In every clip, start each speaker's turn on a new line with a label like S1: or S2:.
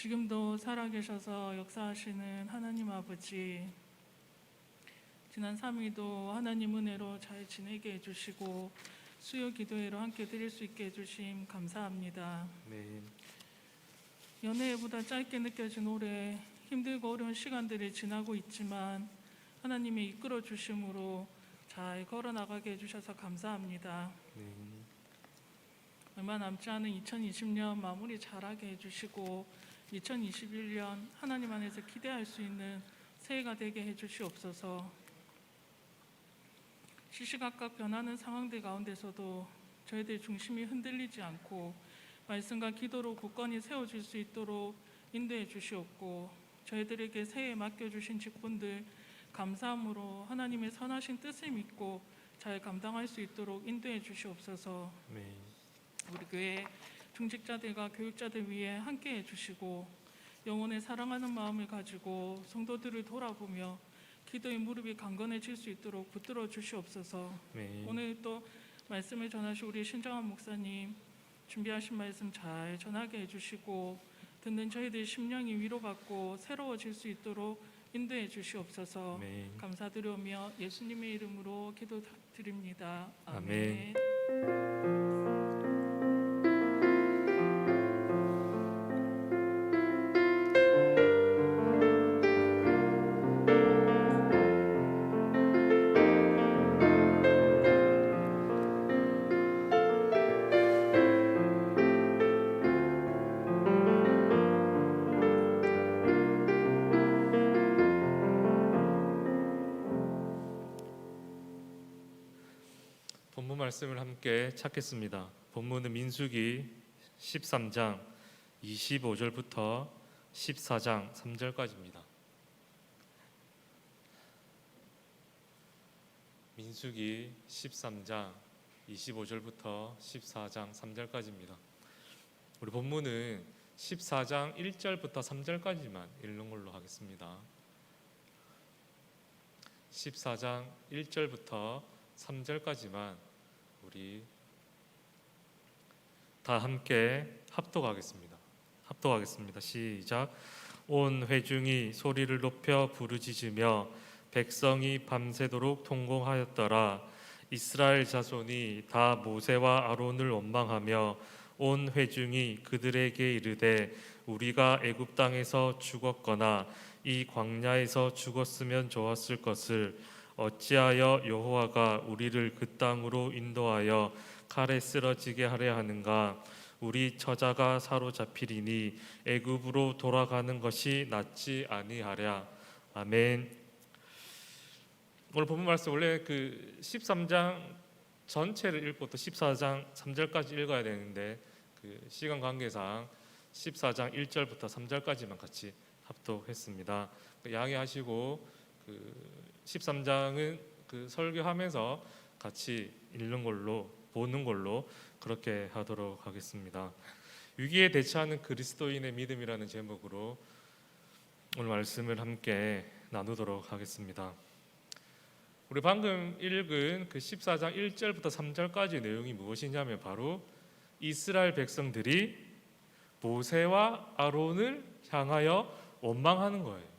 S1: 지금도 살아계셔서 역사하시는 하나님 아버지, 지난 3일도 하나님 은혜로 잘 지내게 해주시고 수요 기도회로 함께 드릴 수 있게 해주심 감사합니다.
S2: 네.
S1: 연애보다 짧게 느껴진 올해 힘들고 어려운 시간들이 지나고 있지만 하나님의 이끌어 주심으로 잘 걸어나가게 해주셔서 감사합니다.
S2: 네.
S1: 얼마 남지 않은 2020년 마무리 잘하게 해주시고 2021년 하나님 안에서 기대할 수 있는 새해가 되게 해주시옵소서. 시시각각 변하는 상황들 가운데서도 저희들 중심이 흔들리지 않고 말씀과 기도로 굳건히 세워질 수 있도록 인도해 주시옵고, 저희들에게 새해에 맡겨주신 직분들 감사함으로 하나님의 선하신 뜻을 믿고 잘 감당할 수 있도록 인도해 주시옵소서.
S2: 네.
S1: 우리 교회 중직자들과 교육자들 위해 함께 해주시고 영혼을 사랑하는 마음을 가지고 성도들을 돌아보며 기도의 무릎이 강건해질 수 있도록 붙들어 주시옵소서.
S2: 네.
S1: 오늘 또 말씀을 전하실 우리 신정한 목사님 준비하신 말씀 잘 전하게 해주시고 듣는 저희들 심령이 위로받고 새로워질 수 있도록 인도해 주시옵소서.
S2: 네.
S1: 감사드리며 예수님의 이름으로 기도드립니다.
S2: 아멘. 본문 말씀을 함께 찾겠습니다. 본문은 민수기 13장 25절부터 14장 3절까지입니다. 민수기 13장 25절부터 14장 3절까지입니다. 우리 본문은 14장 1절부터 3절까지만 읽는 걸로 하겠습니다. 14장 1절부터 3절까지만 우리 다 함께 합독하겠습니다. 시작. 온 회중이 소리를 높여 부르짖으며 백성이 밤새도록 통곡하였더라. 이스라엘 자손이 다 모세와 아론을 원망하며 온 회중이 그들에게 이르되 우리가 애굽 땅에서 죽었거나 이 광야에서 죽었으면 좋았을 것을 어찌하여 여호와가 우리를 그 땅으로 인도하여 칼에 쓰러지게 하려 하는가? 우리 처자가 사로잡히리니 애굽으로 돌아가는 것이 낫지 아니하랴. 아멘. 오늘 본문 말씀 원래 그 13장 전체를 읽고 또 14장 3절까지 읽어야 되는데 그 시간 관계상 14장 1절부터 3절까지만 같이 합독했습니다. 양해하시고 그 13장은 그 설교하면서 같이 읽는 걸로 보는 걸로 그렇게 하도록 하겠습니다. 위기에 대처하는 그리스도인의 믿음이라는 제목으로 오늘 말씀을 함께 나누도록 하겠습니다. 우리 방금 읽은 그 14장 1절부터 3절까지 내용이 무엇이냐면 바로 이스라엘 백성들이 모세와 아론을 향하여 원망하는 거예요.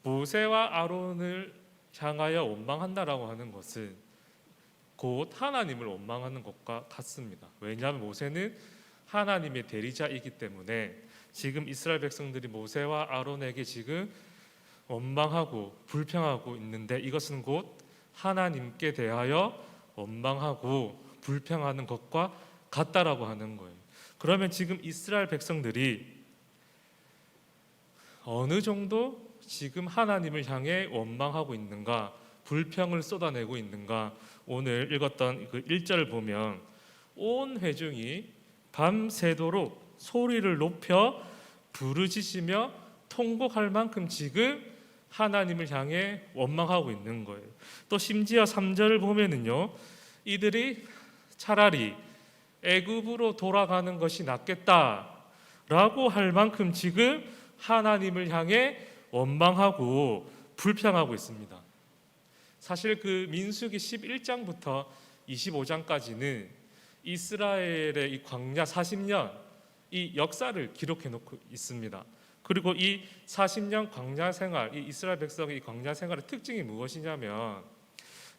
S2: 모세와 아론을 향하여 원망한다라고 하는 것은 곧 하나님을 원망하는 것과 같습니다. 왜냐하면 모세는 하나님의 대리자이기 때문에 지금 이스라엘 백성들이 모세와 아론에게 지금 원망하고 불평하고 있는데 이것은 곧 하나님께 대하여 원망하고 불평하는 것과 같다라고 하는 거예요. 그러면 지금 이스라엘 백성들이 어느 정도 지금 하나님을 향해 원망하고 있는가, 불평을 쏟아내고 있는가? 오늘 읽었던 그 1절을 보면 온 회중이 밤새도록 소리를 높여 부르짖으며 통곡할 만큼 지금 하나님을 향해 원망하고 있는 거예요. 또 심지어 3절을 보면은요, 이들이 차라리 애굽으로 돌아가는 것이 낫겠다라고 할 만큼 지금 하나님을 향해 원망하고 불평하고 있습니다. 사실 그 민수기 11장부터 25장까지는 이스라엘의 이 광야 40년 이 역사를 기록해 놓고 있습니다. 그리고 이 40년 광야 생활, 이 이스라엘 백성의 이 광야 생활의 특징이 무엇이냐면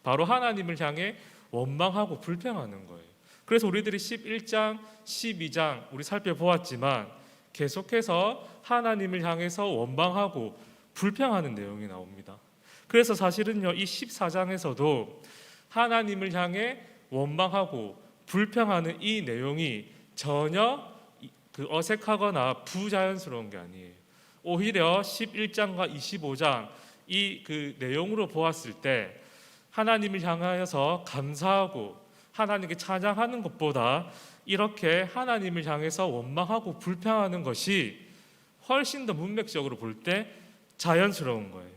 S2: 바로 하나님을 향해 원망하고 불평하는 거예요. 그래서 우리들이 11장, 12장 우리 살펴보았지만 계속해서 하나님을 향해서 원망하고 불평하는 내용이 나옵니다. 그래서 사실은요, 이 14장에서도 하나님을 향해 원망하고 불평하는 이 내용이 전혀 어색하거나 부자연스러운 게 아니에요. 오히려 11장과 25장 이 내용으로 보았을 때 하나님을 향하여서 감사하고 하나님께 찬양하는 것보다 이렇게 하나님을 향해서 원망하고 불평하는 것이 훨씬 더 문맥적으로 볼 때 자연스러운 거예요.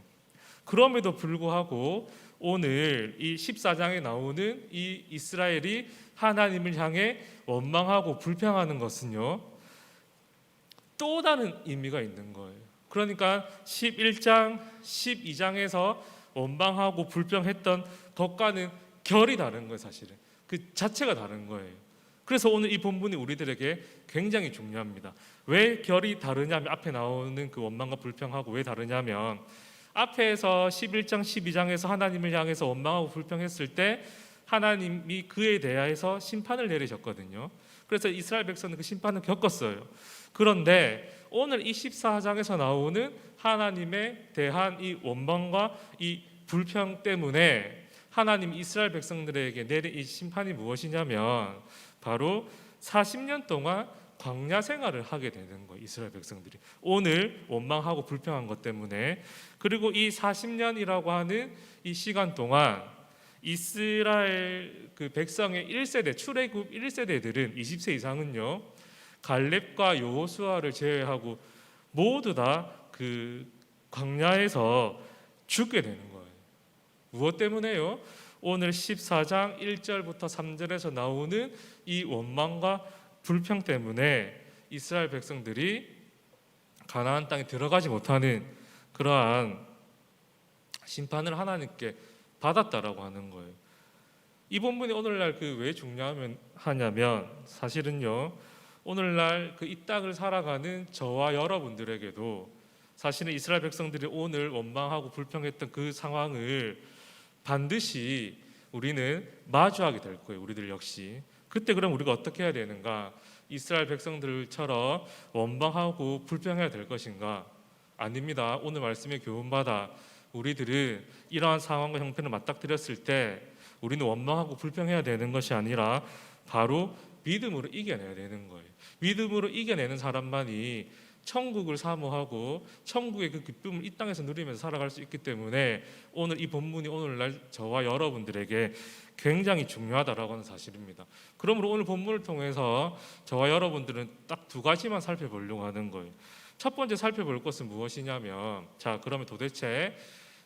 S2: 그럼에도 불구하고 오늘 이 14장에 나오는 이 이스라엘이 하나님을 향해 원망하고 불평하는 것은요, 또 다른 의미가 있는 거예요. 그러니까 11장, 12장에서 원망하고 불평했던 것과는 결이 다른 거예요. 사실은 그 자체가 다른 거예요. 그래서 오늘 이 본문이 우리들에게 굉장히 중요합니다. 왜 결이 다르냐면, 앞에 나오는 그 원망과 불평하고 왜 다르냐면, 앞에서 11장, 12장에서 하나님을 향해서 원망하고 불평했을 때 하나님이 그에 대하여서 심판을 내리셨거든요. 그래서 이스라엘 백성은 그 심판을 겪었어요. 그런데 오늘 이 14장에서 나오는 하나님에 대한 이 원망과 이 불평 때문에 하나님 이스라엘 백성들에게 내린 이 심판이 무엇이냐면 바로 40년 동안 광야 생활을 하게 되는 거예요. 이스라엘 백성들이 오늘 원망하고 불평한 것 때문에. 그리고 이 40년이라고 하는 이 시간 동안 이스라엘 그 백성의 1세대 출애굽 1세대들은 20세 이상은요, 갈렙과 여호수아를 제외하고 모두 다 그 광야에서 죽게 되는 거예요. 무엇 때문에요? 오늘 14장 1절부터 3절에서 나오는 이 원망과 불평 때문에 이스라엘 백성들이 가나안 땅에 들어가지 못하는 그러한 심판을 하나님께 받았다라고 하는 거예요. 이 본문이 오늘날 왜 중요하냐면 사실은요, 오늘날 이 땅을 살아가는 저와 여러분들에게도 사실은 이스라엘 백성들이 오늘 원망하고 불평했던 그 상황을 반드시 우리는 마주하게 될 거예요. 우리들 역시. 그때 그럼 우리가 어떻게 해야 되는가? 이스라엘 백성들처럼 원망하고 불평해야 될 것인가? 아닙니다. 오늘 말씀의 교훈마다 우리들은 이러한 상황과 형편을 맞닥뜨렸을 때 우리는 원망하고 불평해야 되는 것이 아니라 바로 믿음으로 이겨내야 되는 거예요. 믿음으로 이겨내는 사람만이 천국을 사모하고 천국의 그 기쁨을 이 땅에서 누리면서 살아갈 수 있기 때문에 오늘 이 본문이 오늘날 저와 여러분들에게 굉장히 중요하다라고 하는 사실입니다. 그러므로 오늘 본문을 통해서 저와 여러분들은 딱 두 가지만 살펴보려고 하는 거예요. 첫 번째 살펴볼 것은 무엇이냐면, 자, 그러면 도대체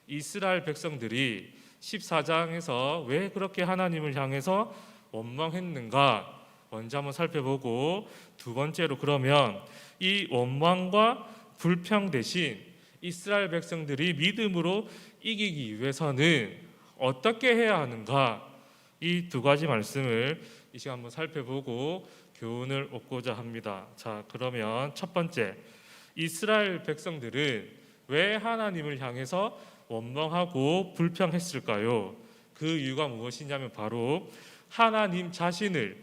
S2: 이스라엘 백성들이 14장에서 왜 그렇게 하나님을 향해서 원망했는가 먼저 한번 살펴보고, 두 번째로 그러면 이 원망과 불평 대신 이스라엘 백성들이 믿음으로 이기기 위해서는 어떻게 해야 하는가, 이 두 가지 말씀을 이 시간 한번 살펴보고 교훈을 얻고자 합니다. 자, 그러면 첫 번째, 이스라엘 백성들은 왜 하나님을 향해서 원망하고 불평했을까요? 그 이유가 무엇이냐면 바로 하나님 자신을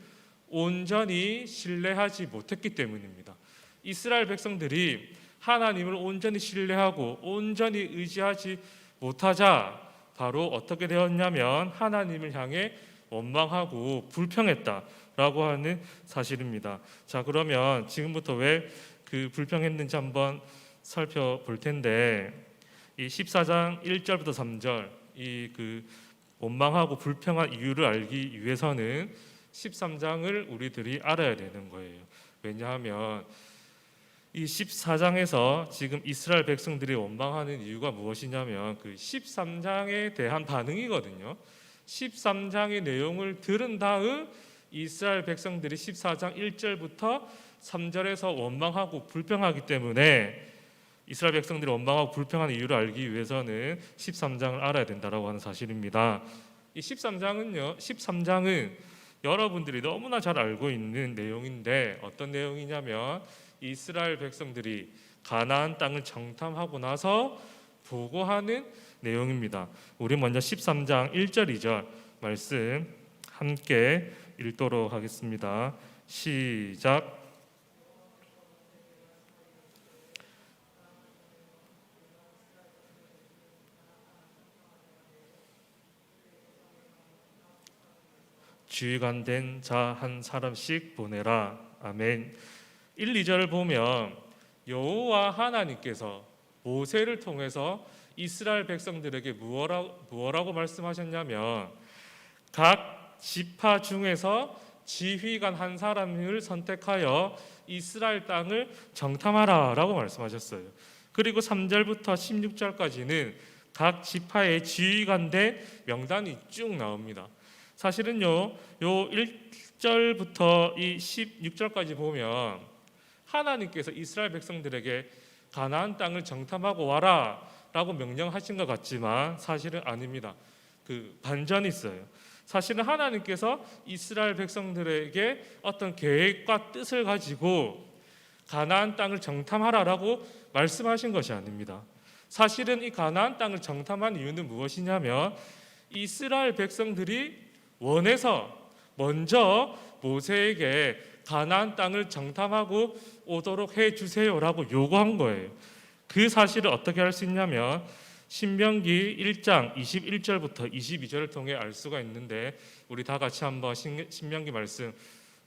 S2: 온전히 신뢰하지 못했기 때문입니다. 이스라엘 백성들이 하나님을 온전히 신뢰하고 온전히 의지하지 못하자 바로 어떻게 되었냐면 하나님을 향해 원망하고 불평했다라고 하는 사실입니다. 자, 그러면 지금부터 왜 그 불평했는지 한번 살펴볼 텐데, 이 14장 1절부터 3절 이 원망하고 불평한 이유를 알기 위해서는 13장을 우리들이 알아야 되는 거예요. 왜냐하면 이 14장에서 지금 이스라엘 백성들이 원망하는 이유가 무엇이냐면 그 13장에 대한 반응이거든요. 13장의 내용을 들은 다음 이스라엘 백성들이 14장 1절부터 3절에서 원망하고 불평하기 때문에 이스라엘 백성들이 원망하고 불평하는 이유를 알기 위해서는 13장을 알아야 된다라고 하는 사실입니다. 이 13장은 여러분들이 너무나 잘 알고 있는 내용인데 어떤 내용이냐면 이스라엘 백성들이 가나안 땅을 정탐하고 나서 보고하는 내용입니다. 우리 먼저 13장 1절 2절 말씀 함께 읽도록 하겠습니다. 시작. 지휘관 된 자 한 사람씩 보내라. 아멘. 1, 2절을 보면 여호와 하나님께서 모세를 통해서 이스라엘 백성들에게 무엇라고 말씀하셨냐면 각 지파 중에서 지휘관 한 사람을 선택하여 이스라엘 땅을 정탐하라 라고 말씀하셨어요. 그리고 3절부터 16절까지는 각 지파의 지휘관대 명단이 쭉 나옵니다. 사실은요, 요 1절부터 이 16절까지 보면 하나님께서 이스라엘 백성들에게 가나안 땅을 정탐하고 와라 라고 명령하신 것 같지만 사실은 아닙니다. 그 반전이 있어요. 사실은 하나님께서 이스라엘 백성들에게 어떤 계획과 뜻을 가지고 가나안 땅을 정탐하라라고 말씀하신 것이 아닙니다. 사실은 이 가나안 땅을 정탐한 이유는 무엇이냐면 이스라엘 백성들이 원해서 먼저 모세에게 가나안 땅을 정탐하고 오도록 해주세요라고 요구한 거예요. 그 사실을 어떻게 알 수 있냐면 신명기 1장 21절부터 22절을 통해 알 수가 있는데 우리 다 같이 한번 신명기 말씀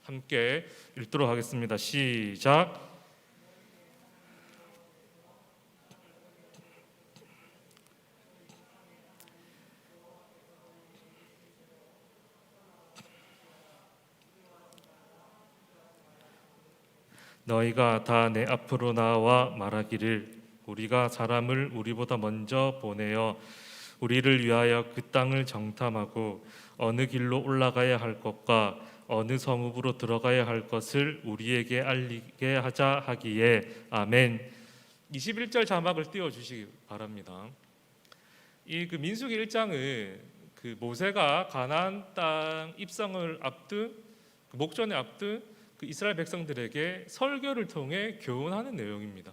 S2: 함께 읽도록 하겠습니다. 시작. 너희가 다 내 앞으로 나와 말하기를 우리가 사람을 우리보다 먼저 보내어 우리를 위하여 그 땅을 정탐하고 어느 길로 올라가야 할 것과 어느 성읍으로 들어가야 할 것을 우리에게 알리게 하자 하기에 아멘. 21절 자막을 띄워 주시기 바랍니다. 이 그 민수기 1장은 그 모세가 가나안 땅 입성을 앞둔 그 목전에 앞둔 그 이스라엘 백성들에게 설교를 통해 교훈하는 내용입니다.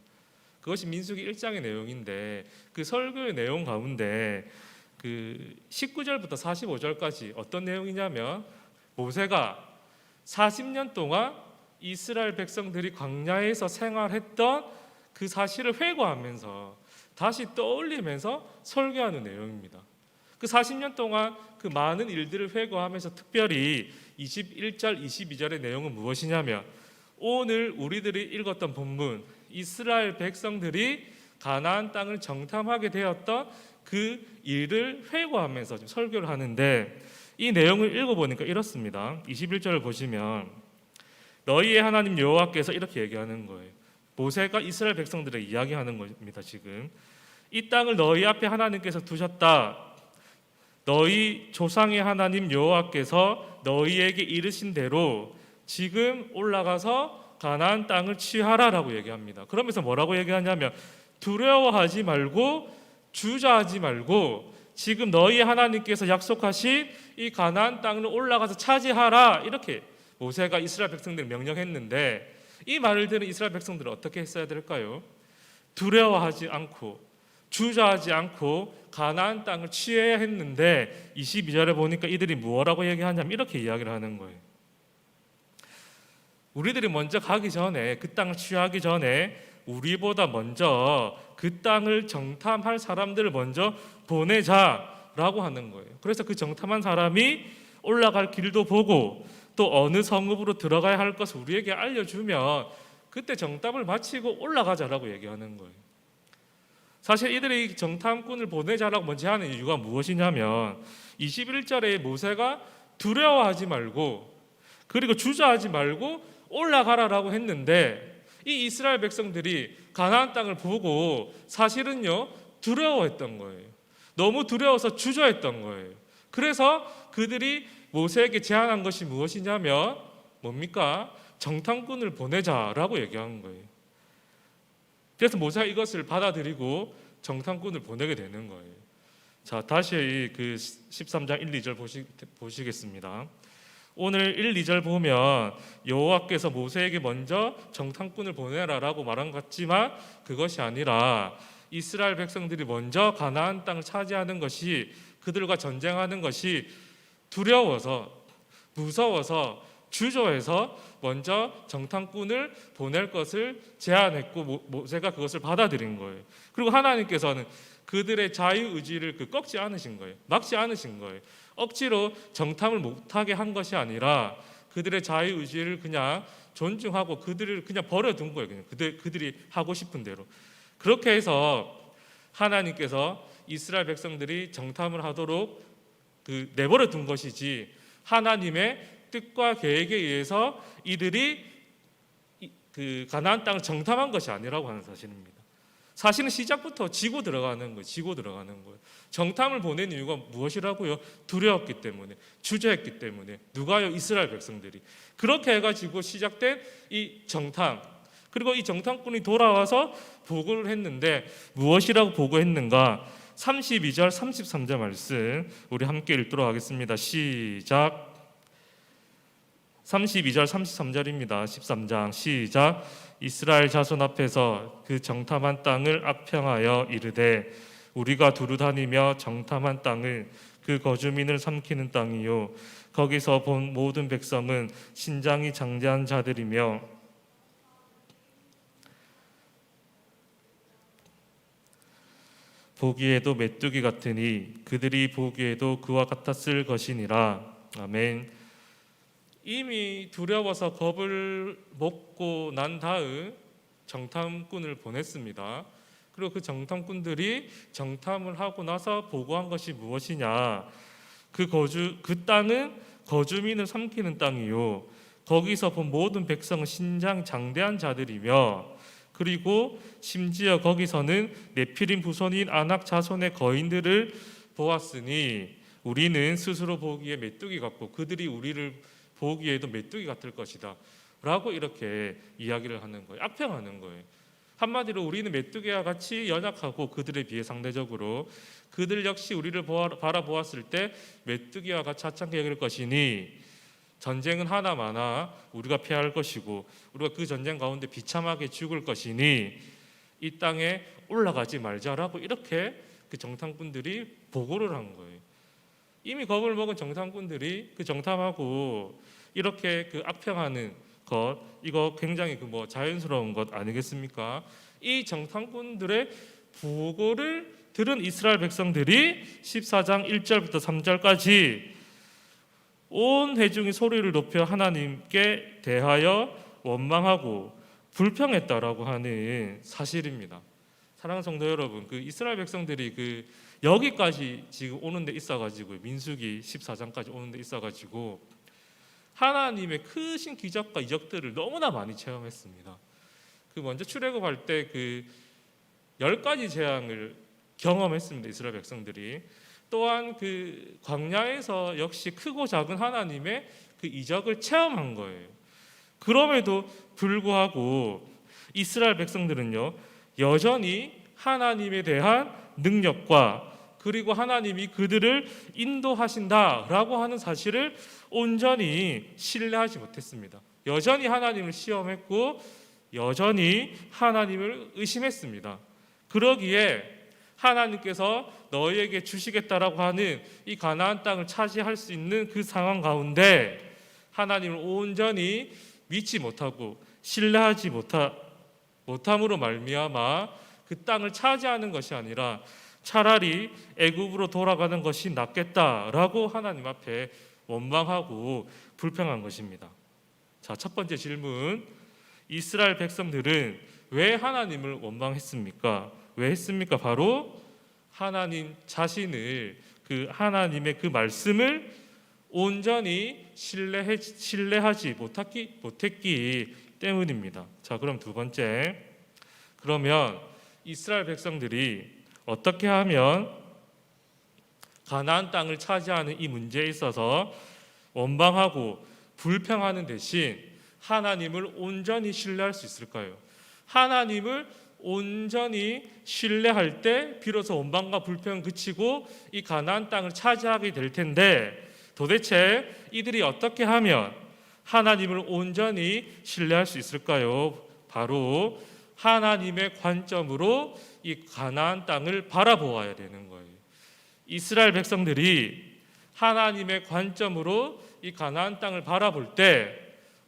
S2: 그것이 민수기 1장의 내용인데 그 설교의 내용 가운데 그 19절부터 45절까지 어떤 내용이냐면 모세가 40년 동안 이스라엘 백성들이 광야에서 생활했던 그 사실을 회고하면서 다시 떠올리면서 설교하는 내용입니다. 그 40년 동안 그 많은 일들을 회고하면서 특별히 21절, 22절의 내용은 무엇이냐면 오늘 우리들이 읽었던 본문 이스라엘 백성들이 가나안 땅을 정탐하게 되었던 그 일을 회고하면서 지금 설교를 하는데 이 내용을 읽어보니까 이렇습니다. 21절을 보시면 너희의 하나님 여호와께서 이렇게 얘기하는 거예요. 모세가 이스라엘 백성들에게 이야기하는 겁니다. 지금 이 땅을 너희 앞에 하나님께서 두셨다. 너희 조상의 하나님 여호와께서 너희에게 이르신 대로 지금 올라가서 가나안 땅을 취하라라고 얘기합니다. 그러면서 뭐라고 얘기하냐면 두려워하지 말고 주저하지 말고 지금 너희 하나님께서 약속하신 이 가나안 땅을 올라가서 차지하라 이렇게 모세가 이스라엘 백성들을 명령했는데 이 말을 들은 이스라엘 백성들은 어떻게 했어야 될까요? 두려워하지 않고 주저하지 않고 가나안 땅을 취해야 했는데 22절에 보니까 이들이 뭐라고 얘기하냐면 이렇게 이야기를 하는 거예요. 우리들이 먼저 가기 전에 그 땅을 취하기 전에 우리보다 먼저 그 땅을 정탐할 사람들을 먼저 보내자라고 하는 거예요. 그래서 그 정탐한 사람이 올라갈 길도 보고 또 어느 성읍으로 들어가야 할 것을 우리에게 알려주면 그때 정탐을 마치고 올라가자라고 얘기하는 거예요. 사실 이들이 정탐꾼을 보내자라고 먼저 하는 이유가 무엇이냐면 21절에 모세가 두려워하지 말고 그리고 주저하지 말고 올라가라라고 했는데 이 이스라엘 백성들이 가나안 땅을 보고 사실은요 두려워했던 거예요. 너무 두려워서 주저했던 거예요. 그래서 그들이 모세에게 제안한 것이 무엇이냐면 뭡니까? 정탐꾼을 보내자라고 얘기한 거예요. 그래서 모세가 이것을 받아들이고 정탐꾼을 보내게 되는 거예요. 자, 다시 그 13장 1, 2절 보시겠습니다. 오늘 1, 2절 보면 여호와께서 모세에게 먼저 정탐꾼을 보내라라고 말한 것 같지만 그것이 아니라 이스라엘 백성들이 먼저 가나안 땅을 차지하는 것이, 그들과 전쟁하는 것이 두려워서, 무서워서, 주저해서 먼저 정탐꾼을 보낼 것을 제안했고 모세가 그것을 받아들인 거예요. 그리고 하나님께서는 그들의 자유의지를 꺾지 않으신 거예요. 막지 않으신 거예요. 억지로 정탐을 못하게 한 것이 아니라 그들의 자유의지를 그냥 존중하고 그들을 그냥 버려둔 거예요. 그냥 그들이 하고 싶은 대로. 그렇게 해서 하나님께서 이스라엘 백성들이 정탐을 하도록 내버려 둔 것이지, 하나님의 뜻과 계획에 의해서 이들이 가나안 땅을 정탐한 것이 아니라고 하는 사실입니다. 사실은 시작부터 지고 들어가는 거예요. 정탐을 보낸 이유가 무엇이라고요? 두려웠기 때문에, 주저했기 때문에. 누가요? 이스라엘 백성들이. 그렇게 해가지고 시작된 이 정탐, 그리고 이 정탐꾼이 돌아와서 보고를 했는데 무엇이라고 보고했는가? 32절 33절 말씀 우리 함께 읽도록 하겠습니다. 시작. 32절 33절입니다. 13장 시작. 이스라엘 자손 앞에서 그 정탐한 땅을 악평하여 이르되 우리가 두루 다니며 정탐한 땅을 그 거주민을 삼키는 땅이요 거기서 본 모든 백성은 신장이 장대한 자들이며 보기에도 메뚜기 같으니 그들이 보기에도 그와 같았을 것이니라. 아멘. 이미 두려워서 겁을 먹고 난 다음 정탐꾼을 보냈습니다. 그리고 그 정탐꾼들이 정탐을 하고 나서 보고한 것이 무엇이냐? 그 땅은 거주민을 삼키는 땅이요 거기서 본 모든 백성은 신장 장대한 자들이며 그리고 심지어 거기서는 네피림 후손인 아낙 자손의 거인들을 보았으니 우리는 스스로 보기에 메뚜기 같고 그들이 우리를 보기에도 메뚜기 같을 것이다 라고 이렇게 이야기를 하는 거예요. 악평하는 거예요. 한마디로 우리는 메뚜기와 같이 연약하고 그들에 비해 상대적으로 그들 역시 우리를 바라보았을 때 메뚜기와 같이 하찮게 여길 것이니 전쟁은 하나마나 우리가 피할 것이고 우리가 그 전쟁 가운데 비참하게 죽을 것이니 이 땅에 올라가지 말자라고 이렇게 그 정탐꾼들이 보고를 한 거예요. 이미 겁을 먹은 정탐꾼들이 그 정탐하고 이렇게 그 악평하는 것, 이거 굉장히 자연스러운 것 아니겠습니까? 이 정탐꾼들의 보고를 들은 이스라엘 백성들이 14장 1절부터 3절까지 온 회중이 소리를 높여 하나님께 대하여 원망하고 불평했다라고 하는 사실입니다. 사랑하는 성도 여러분, 그 이스라엘 백성들이 여기까지 지금 오는 데 있어가지고 민수기 14장까지 오는 데 있어가지고 하나님의 크신 기적과 이적들을 너무나 많이 체험했습니다. 먼저 출애굽할 때 10가지 재앙을 경험했습니다. 이스라엘 백성들이. 또한 광야에서 역시 크고 작은 하나님의 이적을 체험한 거예요. 그럼에도 불구하고 이스라엘 백성들은요 여전히 하나님에 대한 능력과 그리고 하나님이 그들을 인도하신다라고 하는 사실을 온전히 신뢰하지 못했습니다. 여전히 하나님을 시험했고 여전히 하나님을 의심했습니다. 그러기에 하나님께서 너희에게 주시겠다라고 하는 이 가나안 땅을 차지할 수 있는 그 상황 가운데 하나님을 온전히 믿지 못하고 신뢰하지 못함으로 말미암아 그 땅을 차지하는 것이 아니라 차라리 애굽으로 돌아가는 것이 낫겠다라고 하나님 앞에 원망하고 불평한 것입니다. 자, 첫 번째 질문. 이스라엘 백성들은 왜 하나님을 원망했습니까? 왜 했습니까? 바로 하나님 자신을 하나님의 말씀을 온전히 신뢰하지 못했기 때문입니다. 자, 그럼 두 번째. 그러면 이스라엘 백성들이 어떻게 하면 가나안 땅을 차지하는 이 문제에 있어서 원망하고 불평하는 대신 하나님을 온전히 신뢰할 수 있을까요? 하나님을 온전히 신뢰할 때 비로소 원망과 불평은 그치고 이 가나안 땅을 차지하게 될 텐데 도대체 이들이 어떻게 하면 하나님을 온전히 신뢰할 수 있을까요? 바로 하나님의 관점으로 이 가나안 땅을 바라보아야 되는 거예요. 이스라엘 백성들이 하나님의 관점으로 이 가나안 땅을 바라볼 때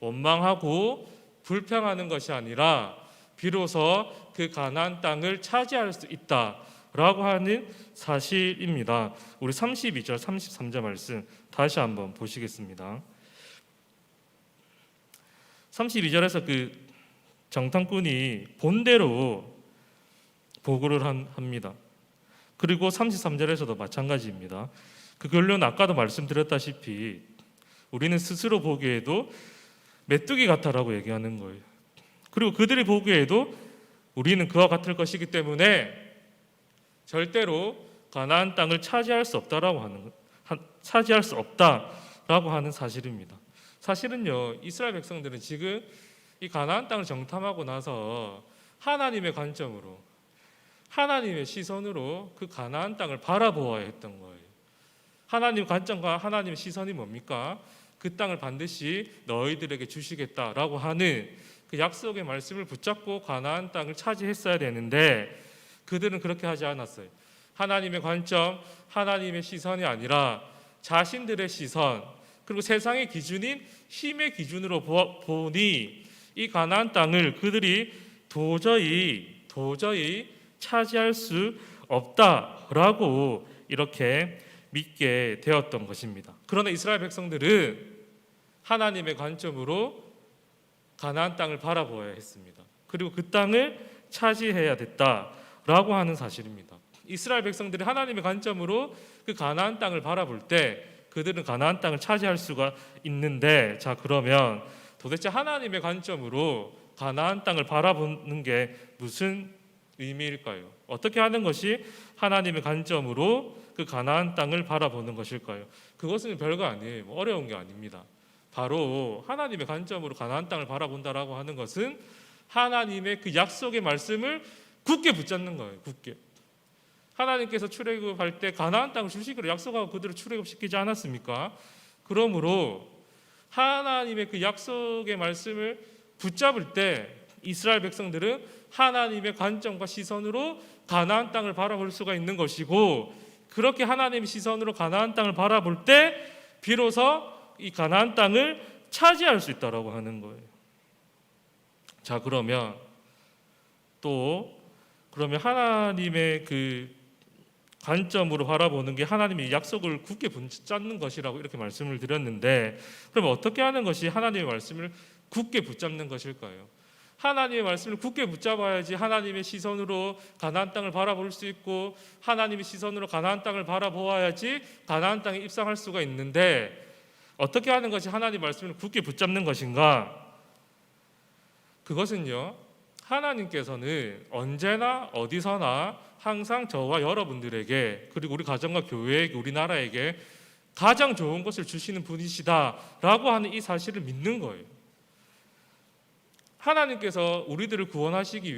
S2: 원망하고 불평하는 것이 아니라 비로소 그 가나안 땅을 차지할 수 있다라고 하는 사실입니다. 우리 32절, 33절 말씀 다시 한번 보시겠습니다. 32절에서 그 정탐꾼이 본대로 보고를 합니다. 그리고 33절에서도 마찬가지입니다. 그 결론은 아까도 말씀드렸다시피 우리는 스스로 보기에도 메뚜기 같다라고 얘기하는 거예요. 그리고 그들이 보기에도 우리는 그와 같을 것이기 때문에 절대로 가나안 땅을 차지할 수 없다라고 하는 사실입니다. 사실은요, 이스라엘 백성들은 지금 이 가나안 땅을 정탐하고 나서 하나님의 관점으로, 하나님의 시선으로 그 가나안 땅을 바라보아야 했던 거예요. 하나님 관점과 하나님의 시선이 뭡니까? 그 땅을 반드시 너희들에게 주시겠다라고 하는 그 약속의 말씀을 붙잡고 가나안 땅을 차지했어야 되는데 그들은 그렇게 하지 않았어요. 하나님의 관점, 하나님의 시선이 아니라 자신들의 시선, 그리고 세상의 기준인 힘의 기준으로 보니 이 가나안 땅을 그들이 도저히 차지할 수 없다라고 이렇게 믿게 되었던 것입니다. 그러나 이스라엘 백성들은 하나님의 관점으로 가나안 땅을 바라보아야 했습니다. 그리고 그 땅을 차지해야 됐다라고 하는 사실입니다. 이스라엘 백성들이 하나님의 관점으로 그 가나안 땅을 바라볼 때 그들은 가나안 땅을 차지할 수가 있는데, 자 그러면 도대체 하나님의 관점으로 가나안 땅을 바라보는 게 무슨 의미일까요? 어떻게 하는 것이 하나님의 관점으로 그 가나안 땅을 바라보는 것일까요? 그것은 별거 아니에요. 어려운 게 아닙니다. 바로 하나님의 관점으로 가나안 땅을 바라본다라고 하는 것은 하나님의 그 약속의 말씀을 굳게 붙잡는 거예요. 굳게. 하나님께서 출애굽할 때 가나안 땅을 주시기로 약속하고 그들을 출애굽시키지 않았습니까? 그러므로 하나님의 그 약속의 말씀을 붙잡을 때 이스라엘 백성들은 하나님의 관점과 시선으로 가나안 땅을 바라볼 수가 있는 것이고, 그렇게 하나님의 시선으로 가나안 땅을 바라볼 때 비로소 이 가나안 땅을 차지할 수 있다라고 하는 거예요. 자 그러면 하나님의 그 관점으로 바라보는 게 하나님의 약속을 굳게 붙잡는 것이라고 이렇게 말씀을 드렸는데, 그럼 어떻게 하는 것이 하나님의 말씀을 굳게 붙잡는 것일까요? 하나님의 말씀을 굳게 붙잡아야지 하나님의 시선으로 가나안 땅을 바라볼 수 있고, 하나님의 시선으로 가나안 땅을 바라보아야지 가나안 땅에 입성할 수가 있는데, 어떻게 하는 것이 하나님의 말씀을 굳게 붙잡는 것인가? 그것은요, 하나님께서는 언제나 어디서나 항상 저와 여러분들에게, 그리고 우리 가정과 교회에게, 우리나라에게 가장 좋은 것을 주시는 분이시다라고 하는 이 사실을 믿는 거예요. 하나님께서 우리들을 구원하시기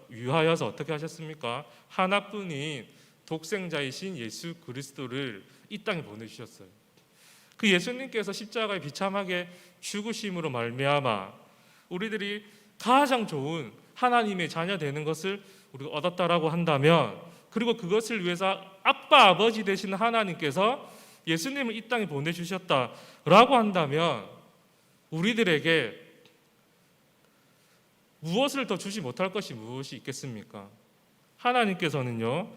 S2: 위하여서 어떻게 하셨습니까? 하나뿐인 독생자이신 예수 그리스도를 이 땅에 보내주셨어요. 그 예수님께서 십자가에 비참하게 죽으심으로 말미암아 우리들이 가장 좋은 하나님의 자녀 되는 것을 우리가 얻었다라고 한다면, 그리고 그것을 위해서 아빠 아버지 되시는 하나님께서 예수님을 이 땅에 보내주셨다라고 한다면 우리들에게 무엇을 더 주지 못할 것이 무엇이 있겠습니까? 하나님께서는요,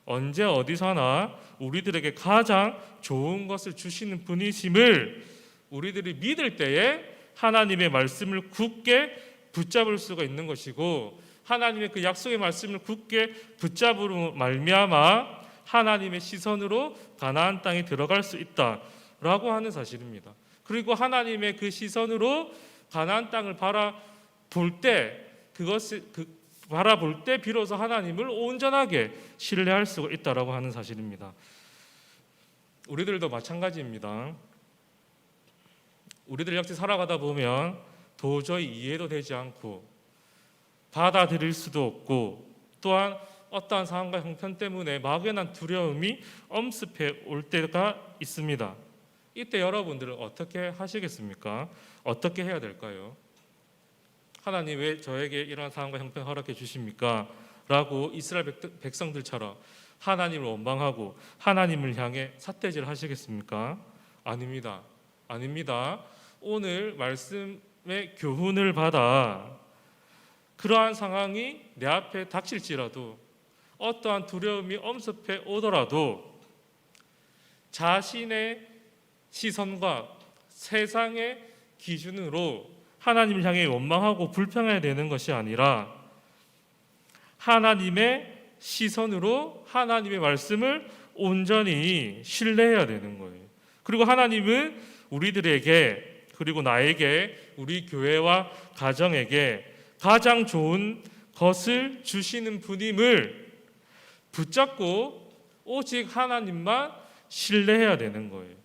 S2: 언제 어디서나 우리들에게 가장 좋은 것을 주시는 분이심을 우리들이 믿을 때에 하나님의 말씀을 굳게 붙잡을 수가 있는 것이고, 하나님의 그 약속의 말씀을 굳게 붙잡으로 말미암아 하나님의 시선으로 가나안 땅에 들어갈 수 있다라고 하는 사실입니다. 그리고 하나님의 그 시선으로 가나안 땅을 바라볼 때 비로소 하나님을 온전하게 신뢰할 수가 있다라고 하는 사실입니다. 우리들도 마찬가지입니다. 우리들 역시 살아가다 보면 도저히 이해도 되지 않고 받아들일 수도 없고, 또한 어떠한 상황과 형편 때문에 막연한 두려움이 엄습해 올 때가 있습니다. 이때 여러분들은 어떻게 하시겠습니까? 어떻게 해야 될까요? 하나님 왜 저에게 이러한 상황과 형편을 허락해 주십니까? 라고 이스라엘 백성들처럼 하나님을 원망하고 하나님을 향해 삿대질 하시겠습니까? 아닙니다. 아닙니다. 오늘 말씀의 교훈을 받아 그러한 상황이 내 앞에 닥칠지라도 어떠한 두려움이 엄습해 오더라도 자신의 시선과 세상의 기준으로 하나님을 향해 원망하고 불평해야 되는 것이 아니라 하나님의 시선으로 하나님의 말씀을 온전히 신뢰해야 되는 거예요. 그리고 하나님은 우리들에게 그리고 나에게 우리 교회와 가정에게 가장 좋은 것을 주시는 분임을 붙잡고 오직 하나님만 신뢰해야 되는 거예요.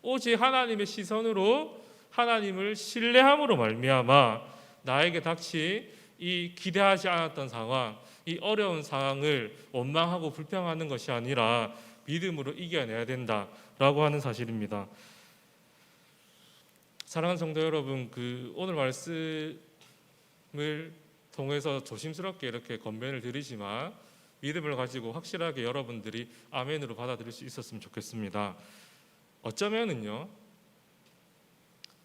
S2: 오직 하나님의 시선으로 하나님을 신뢰함으로 말미암아 나에게 닥친 이 기대하지 않았던 상황, 이 어려운 상황을 원망하고 불평하는 것이 아니라 믿음으로 이겨내야 된다라고 하는 사실입니다. 사랑하는 성도 여러분, 오늘 말씀을 통해서 조심스럽게 이렇게 권면을 드리지만 믿음을 가지고 확실하게 여러분들이 아멘으로 받아들일 수 있었으면 좋겠습니다. 어쩌면은요,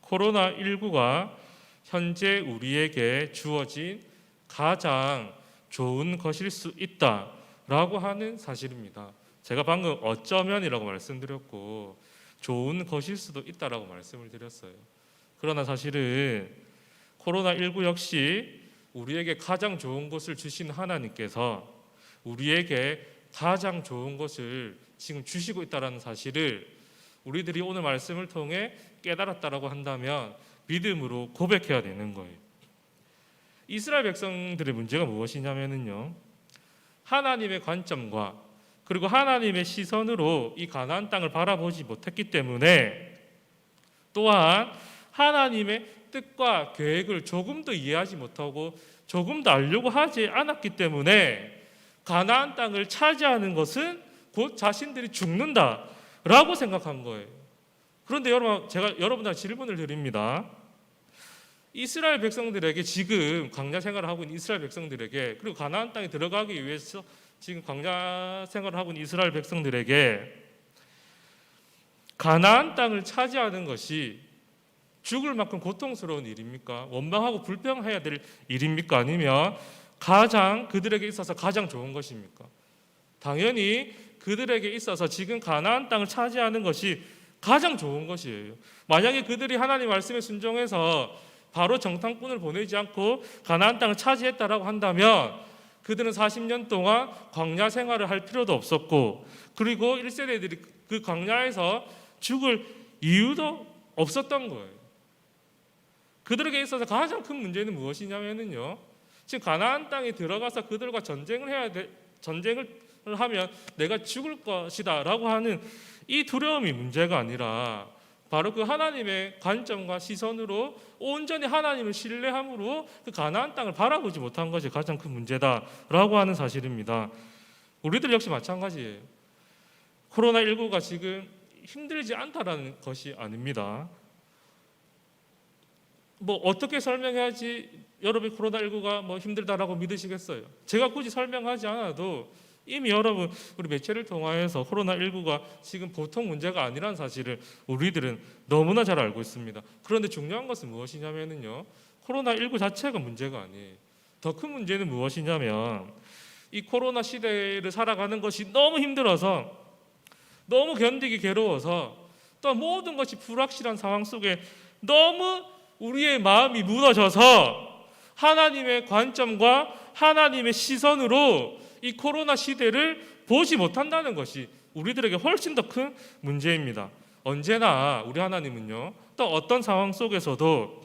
S2: 코로나19가 현재 우리에게 주어진 가장 좋은 것일 수 있다라고 하는 사실입니다. 제가 방금 어쩌면이라고 말씀드렸고 좋은 것일 수도 있다라고 말씀을 드렸어요. 그러나 사실은 코로나19 역시 우리에게 가장 좋은 것을 주신 하나님께서 우리에게 가장 좋은 것을 지금 주시고 있다는 사실을 우리들이 오늘 말씀을 통해 깨달았다라고 한다면 믿음으로 고백해야 되는 거예요. 이스라엘 백성들의 문제가 무엇이냐면요, 하나님의 관점과 그리고 하나님의 시선으로 이 가나안 땅을 바라보지 못했기 때문에 또한 하나님의 뜻과 계획을 조금도 이해하지 못하고 조금도 알려고 하지 않았기 때문에 가나안 땅을 차지하는 것은 곧 자신들이 죽는다라고 생각한 거예요. 그런데 여러분, 제가 여러분한테 질문을 드립니다. 이스라엘 백성들에게 지금 광야 생활을 하고 있는 이스라엘 백성들에게 그리고 가나안 땅에 들어가기 위해서 지금 광야 생활을 하고 있는 이스라엘 백성들에게 가나안 땅을 차지하는 것이 죽을 만큼 고통스러운 일입니까? 원망하고 불평해야 될 일입니까? 아니면 가장 그들에게 있어서 가장 좋은 것입니까? 당연히 그들에게 있어서 지금 가나안 땅을 차지하는 것이 가장 좋은 것이에요. 만약에 그들이 하나님 말씀에 순종해서 바로 정탐꾼을 보내지 않고 가나안 땅을 차지했다라고 한다면 그들은 40년 동안 광야 생활을 할 필요도 없었고 그리고 1세대들이 그 광야에서 죽을 이유도 없었던 거예요. 그들에게 있어서 가장 큰 문제는 무엇이냐면요, 지금 가나안 땅에 들어가서 그들과 전쟁을 하면 내가 죽을 것이다라고 하는 이 두려움이 문제가 아니라 바로 그 하나님의 관점과 시선으로 온전히 하나님을 신뢰함으로 그 가나안 땅을 바라보지 못한 것이 가장 큰 문제다라고 하는 사실입니다. 우리들 역시 마찬가지예요. 코로나19가 지금 힘들지 않다라는 것이 아닙니다. 뭐 어떻게 설명해야지 여러분이 코로나19가 힘들다라고 믿으시겠어요? 제가 굳이 설명하지 않아도 이미 여러분 우리 매체를 통하여서 코로나19가 지금 보통 문제가 아니라는 사실을 우리들은 너무나 잘 알고 있습니다. 그런데 중요한 것은 무엇이냐면요, 코로나19 자체가 문제가 아니에요. 더 큰 문제는 무엇이냐면 이 코로나 시대를 살아가는 것이 너무 힘들어서 너무 견디기 괴로워서 또 모든 것이 불확실한 상황 속에 너무 우리의 마음이 무너져서 하나님의 관점과 하나님의 시선으로 이 코로나 시대를 보지 못한다는 것이 우리들에게 훨씬 더 큰 문제입니다. 언제나 우리 하나님은요, 또 어떤 상황 속에서도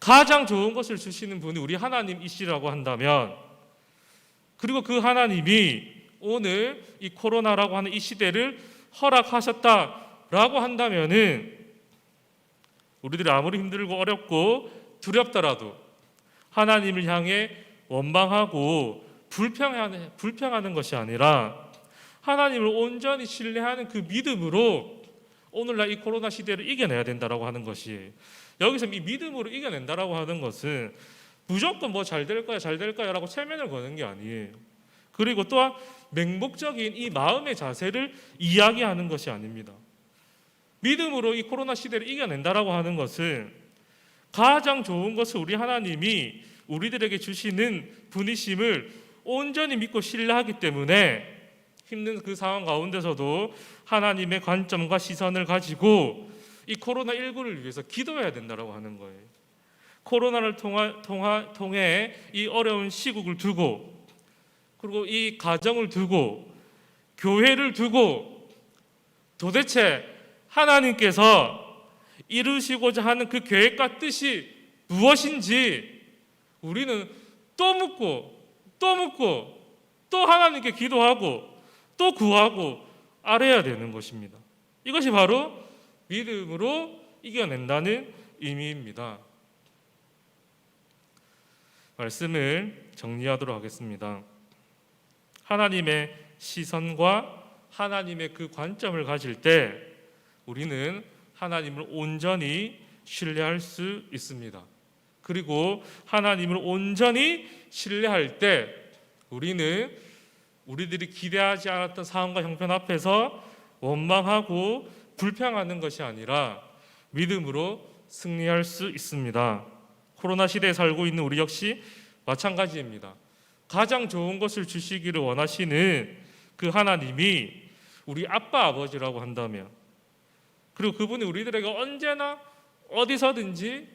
S2: 가장 좋은 것을 주시는 분이 우리 하나님이시라고 한다면, 그리고 그 하나님이 오늘 이 코로나라고 하는 이 시대를 허락하셨다라고 한다면은 우리들이 아무리 힘들고 어렵고 두렵더라도 하나님을 향해 원망하고 불평하는 것이 아니라 하나님을 온전히 신뢰하는 그 믿음으로 오늘날 이 코로나 시대를 이겨내야 된다라고 하는 것이, 여기서 이 믿음으로 이겨낸다라고 하는 것은 무조건 뭐 잘 될 거야 잘 될 거야라고 체면을 거는 게 아니에요. 그리고 또한 맹목적인 이 마음의 자세를 이야기하는 것이 아닙니다. 믿음으로 이 코로나 시대를 이겨낸다라고 하는 것은 가장 좋은 것을 우리 하나님이 우리들에게 주시는 분이심을 온전히 믿고 신뢰하기 때문에 힘든 그 상황 가운데서도 하나님의 관점과 시선을 가지고 이 코로나19를 위해서 기도해야 된다고 하는 거예요. 코로나를 통해 이 어려운 시국을 두고, 그리고 이 가정을 두고, 교회를 두고, 도대체 하나님께서 이루시고자 하는 그 계획과 뜻이 무엇인지 우리는 또 묻고 또 묻고 또 하나님께 기도하고 또 구하고 알아야 되는 것입니다. 이것이 바로 믿음으로 이겨낸다는 의미입니다. 말씀을 정리하도록 하겠습니다. 하나님의 시선과 하나님의 그 관점을 가질 때 우리는 하나님을 온전히 신뢰할 수 있습니다. 그리고 하나님을 온전히 신뢰할 때 우리는 우리들이 기대하지 않았던 상황과 형편 앞에서 원망하고 불평하는 것이 아니라 믿음으로 승리할 수 있습니다. 코로나 시대에 살고 있는 우리 역시 마찬가지입니다. 가장 좋은 것을 주시기를 원하시는 그 하나님이 우리 아빠 아버지라고 한다면, 그리고 그분이 우리들에게 언제나 어디서든지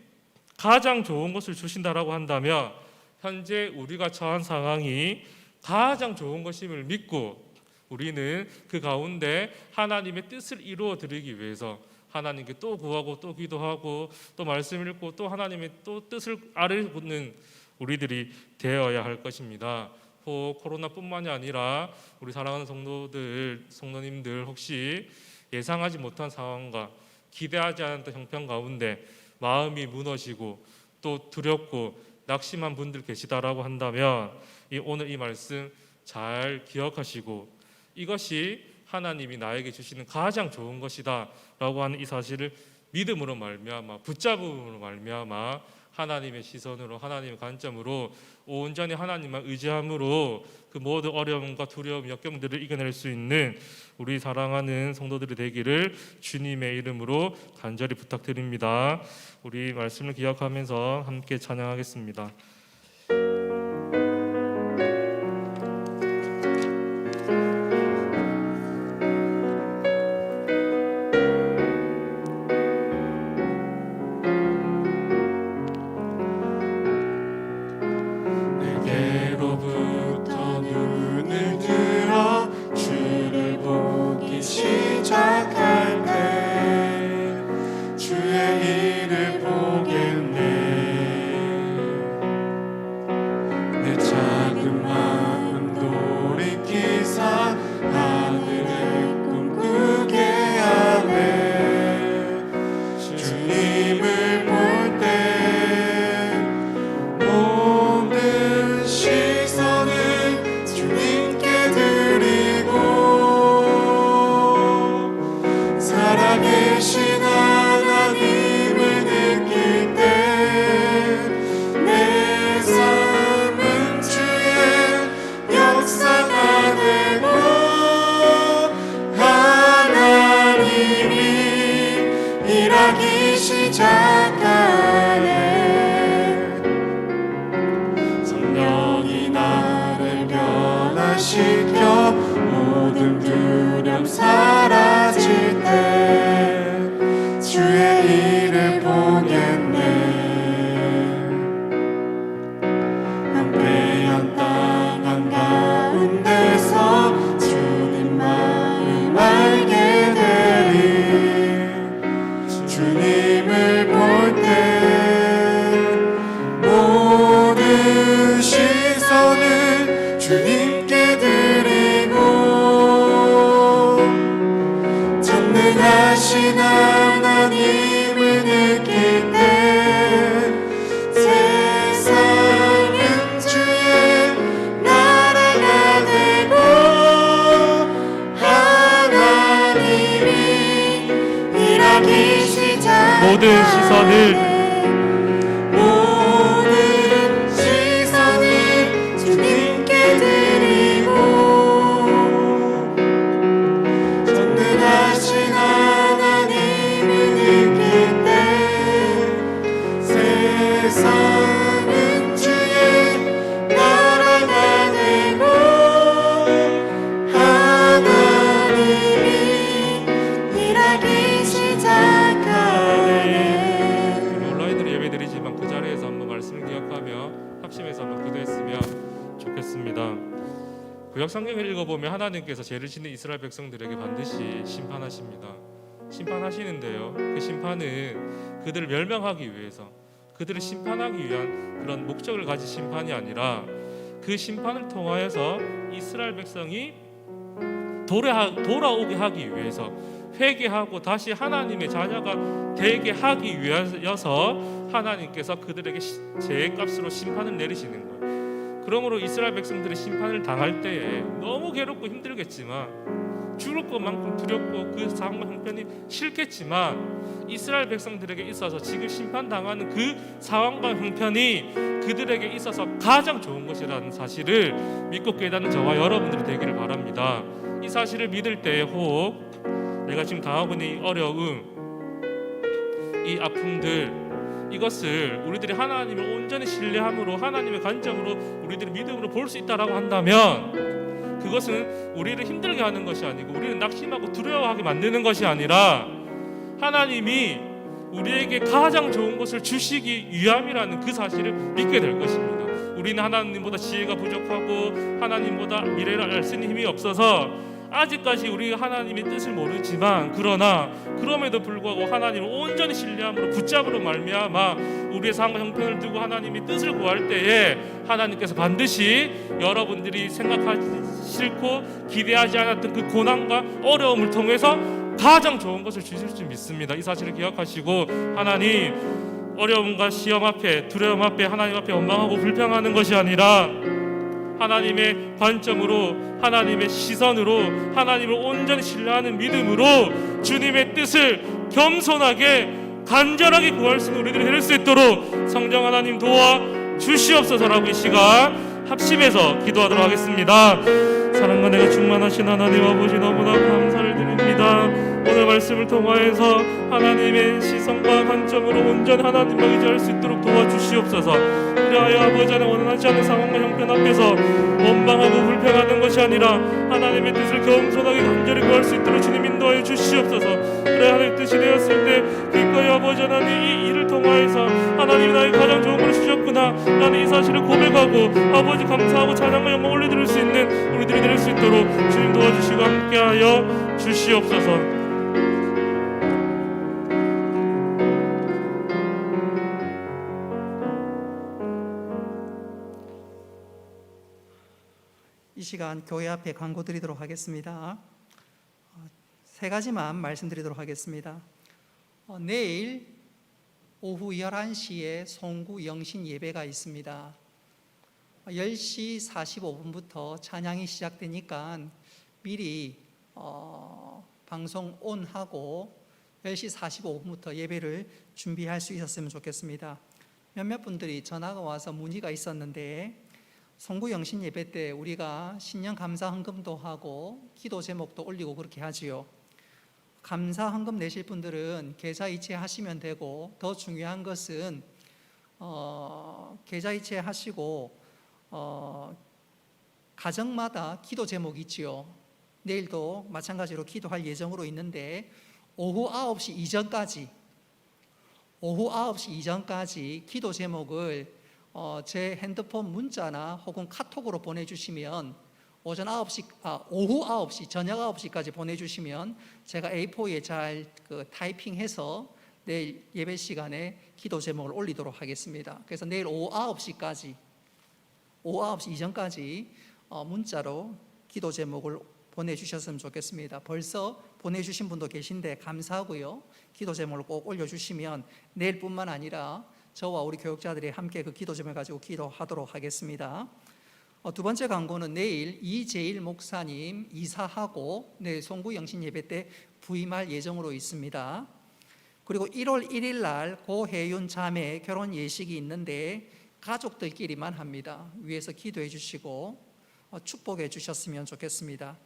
S2: 가장 좋은 것을 주신다라고 한다면 현재 우리가 처한 상황이 가장 좋은 것임을 믿고 우리는 그 가운데 하나님의 뜻을 이루어 드리기 위해서 하나님께 또 구하고 또 기도하고 또 말씀 읽고 또 하나님의 또 뜻을 알아보는 우리들이 되어야 할 것입니다. 혹 코로나뿐만이 아니라 우리 사랑하는 성도님들 혹시 예상하지 못한 상황과 기대하지 않았던 형편 가운데 마음이 무너지고 또 두렵고 낙심한 분들 계시다라고 한다면 오늘 이 말씀 잘 기억하시고 이것이 하나님이 나에게 주시는 가장 좋은 것이다 라고 하는 이 사실을 믿음으로 말미암아 붙잡음으로 말미암아 하나님의 시선으로 하나님의 관점으로 온전히 하나님만 의지함으로 그 모든 어려움과 두려움 역경들을 이겨낼 수 있는 우리 사랑하는 성도들이 되기를 주님의 이름으로 간절히 부탁드립니다. 우리 말씀을 기억하면서 함께 찬양하겠습니다.
S3: 성령이 나를 변화시켜 모든 두려움 사라질 때 주의 일을 보겠네. 황폐한 땅 한가운데서 주님 마음 알게 되리. 주님을 볼 때 모든 시선을 주님께 드리고 전능하신 하나님을 느낄 때 세상은 주의 나라가 되고 하나님이
S2: 모든 시선을
S3: 모든 시선을 주님께 드리고 전능하신 하나님을 느낄 때 세상은 주의 나라가 되고 하나님이 일하기 시작하네.
S2: 우리 온라인으로 예배드리지만 그 자리에서 한번 말씀을 기억하며 합심해서 한번 기도했으면 좋겠습니다. 구약 성경을 읽어보면 하나님께서 죄를 짓는 이스라엘 백성들에게 반드시 심판하십니다. 심판하시는데요, 그 심판은 그들을 멸망하기 위해서, 그들을 심판하기 위한 그런 목적을 가진 심판이 아니라 그 심판을 통하여서 이스라엘 백성이 돌아오게 하기 위해서, 회개하고 다시 하나님의 자녀가 되게 하기 위하여서 하나님께서 그들에게 죄값으로 심판을 내리시는 거예요. 그러므로 이스라엘 백성들이 심판을 당할 때에 너무 괴롭고 힘들겠지만, 죽을 것만큼 두렵고 그 상황과 형편이 싫겠지만, 이스라엘 백성들에게 있어서 지금 심판당하는 그 상황과 형편이 그들에게 있어서 가장 좋은 것이라는 사실을 믿고 깨닫는 저와 여러분들이 되기를 바랍니다. 이 사실을 믿을 때에 혹 내가 지금 당하고 있는 이 어려움, 이 아픔들, 이것을 우리들이 하나님을 온전히 신뢰함으로, 하나님의 관점으로 우리들이 믿음으로 볼 수 있다라고 한다면, 그것은 우리를 힘들게 하는 것이 아니고 우리를 낙심하고 두려워하게 만드는 것이 아니라 하나님이 우리에게 가장 좋은 것을 주시기 위함이라는 그 사실을 믿게 될 것입니다. 우리는 하나님보다 지혜가 부족하고 하나님보다 미래를 알 수 있는 힘이 없어서 아직까지 우리가 하나님의 뜻을 모르지만, 그러나 그럼에도 불구하고 하나님을 온전히 신뢰함으로 붙잡으로 말미암아 우리의 상황과 형편을 두고 하나님의 뜻을 구할 때에 하나님께서 반드시 여러분들이 생각하지 싫고 기대하지 않았던 그 고난과 어려움을 통해서 가장 좋은 것을 주실 줄 믿습니다. 이 사실을 기억하시고, 하나님, 어려움과 시험 앞에, 두려움 앞에, 하나님 앞에 원망하고 불평하는 것이 아니라 하나님의 관점으로, 하나님의 시선으로, 하나님을 온전히 신뢰하는 믿음으로 주님의 뜻을 겸손하게 간절하게 구할 수 있는 우리들이 될 수 있도록 성령 하나님 도와 주시옵소서라고 이 시간 합심해서 기도하도록 하겠습니다. 사랑과 내가 충만하신 하나님 아버지, 너무나 감사를 드립니다. 오늘 말씀을 통하여서 하나님의 시선과 관점으로 온전히 하나님만 의지할 수 있도록 도와주시옵소서. 그리하여 아버지 하나님, 원하지 않는 상황과 형편 앞에서 원망하고 불평하는 것이 아니라 하나님의 뜻을 겸손하게 간절히 구할 수 있도록 주님 인도하여 주시옵소서. 그래 하나님의 뜻이 되었을 때 기꺼이 아버지 하나님 이 일을 통하여서 하나님이 나에게 가장 좋은 걸 주셨구나, 나는 이 사실을 고백하고 아버지 감사하고 찬양과 영광 올려드릴 수 있는 우리들이 될 수 있도록 주님 도와주시고 함께하여 주시옵소서.
S4: 이 시간 교회 앞에 광고 드리도록 하겠습니다. 세 가지만 말씀드리도록 하겠습니다. 내일 오후 11시에 송구 영신 예배가 있습니다. 10시 45분부터 찬양이 시작되니까 미리 방송 온하고 10시 45분부터 예배를 준비할 수 있었으면 좋겠습니다. 몇몇 분들이 전화가 와서 문의가 있었는데, 송구 영신 예배 때 우리가 신년 감사 헌금도 하고 기도 제목도 올리고 그렇게 하지요. 감사 헌금 내실 분들은 계좌 이체하시면 되고, 더 중요한 것은 계좌 이체하시고 가정마다 기도 제목이 있지요. 내일도 마찬가지로 기도할 예정으로 있는데, 오후 9시 이전까지 기도 제목을 제 핸드폰 문자나 혹은 카톡으로 보내주시면 오후 9시, 저녁 9시까지 보내주시면 제가 A4에 잘 타이핑해서 내일 예배 시간에 기도 제목을 올리도록 하겠습니다. 그래서 내일 오후 9시 이전까지 문자로 기도 제목을 보내주셨으면 좋겠습니다. 벌써 보내주신 분도 계신데 감사하고요. 기도 제목을 꼭 올려주시면 내일뿐만 아니라 저와 우리 교육자들이 함께 그 기도 제목을 가지고 기도하도록 하겠습니다. 두 번째 광고는 내일 이재일 목사님 이사하고 내일 송구 영신 예배 때 부임할 예정으로 있습니다. 그리고 1월 1일 날 고혜윤 자매 결혼 예식이 있는데 가족들끼리만 합니다. 위에서 기도해 주시고 축복해 주셨으면 좋겠습니다.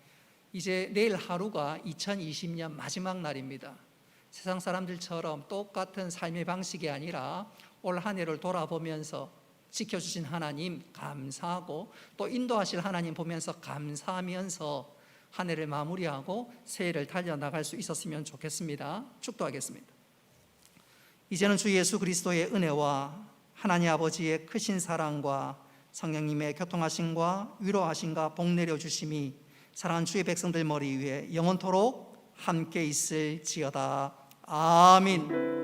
S4: 이제 내일 하루가 2020년 마지막 날입니다. 세상 사람들처럼 똑같은 삶의 방식이 아니라 올 한 해를 돌아보면서 지켜주신 하나님 감사하고 또 인도하실 하나님 보면서 감사하면서 한 해를 마무리하고 새해를 달려나갈 수 있었으면 좋겠습니다. 축도하겠습니다. 이제는 주 예수 그리스도의 은혜와 하나님 아버지의 크신 사랑과 성령님의 교통하심과 위로하심과 복 내려주심이 사랑하는 주의 백성들 머리 위에 영원토록 함께 있을지어다. 아멘.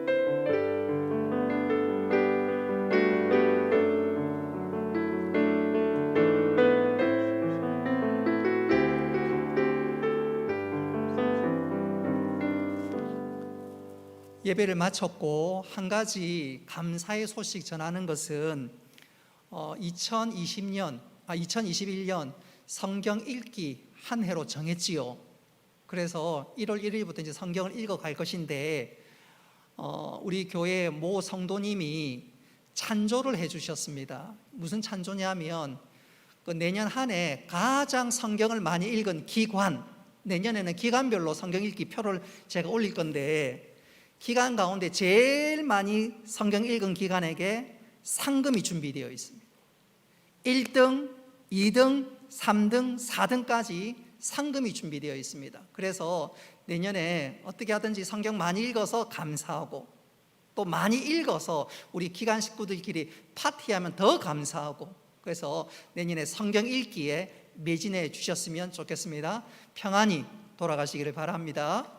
S4: 예배를 마쳤고 한 가지 감사의 소식 전하는 것은 2021년 성경 읽기 한 해로 정했지요. 그래서 1월 1일부터 이제 성경을 읽어 갈 것인데 우리 교회 모 성도님이 찬조를 해 주셨습니다. 무슨 찬조냐면 그 내년 한 해 가장 성경을 많이 읽은 기관, 내년에는 기간별로 성경 읽기 표를 제가 올릴 건데 기간 가운데 제일 많이 성경 읽은 기관에게 상금이 준비되어 있습니다. 1등, 2등, 3등, 4등까지 상금이 준비되어 있습니다. 그래서 내년에 어떻게 하든지 성경 많이 읽어서 감사하고 또 많이 읽어서 우리 기관 식구들끼리 파티하면 더 감사하고 그래서 내년에 성경 읽기에 매진해 주셨으면 좋겠습니다. 평안히 돌아가시기를 바랍니다.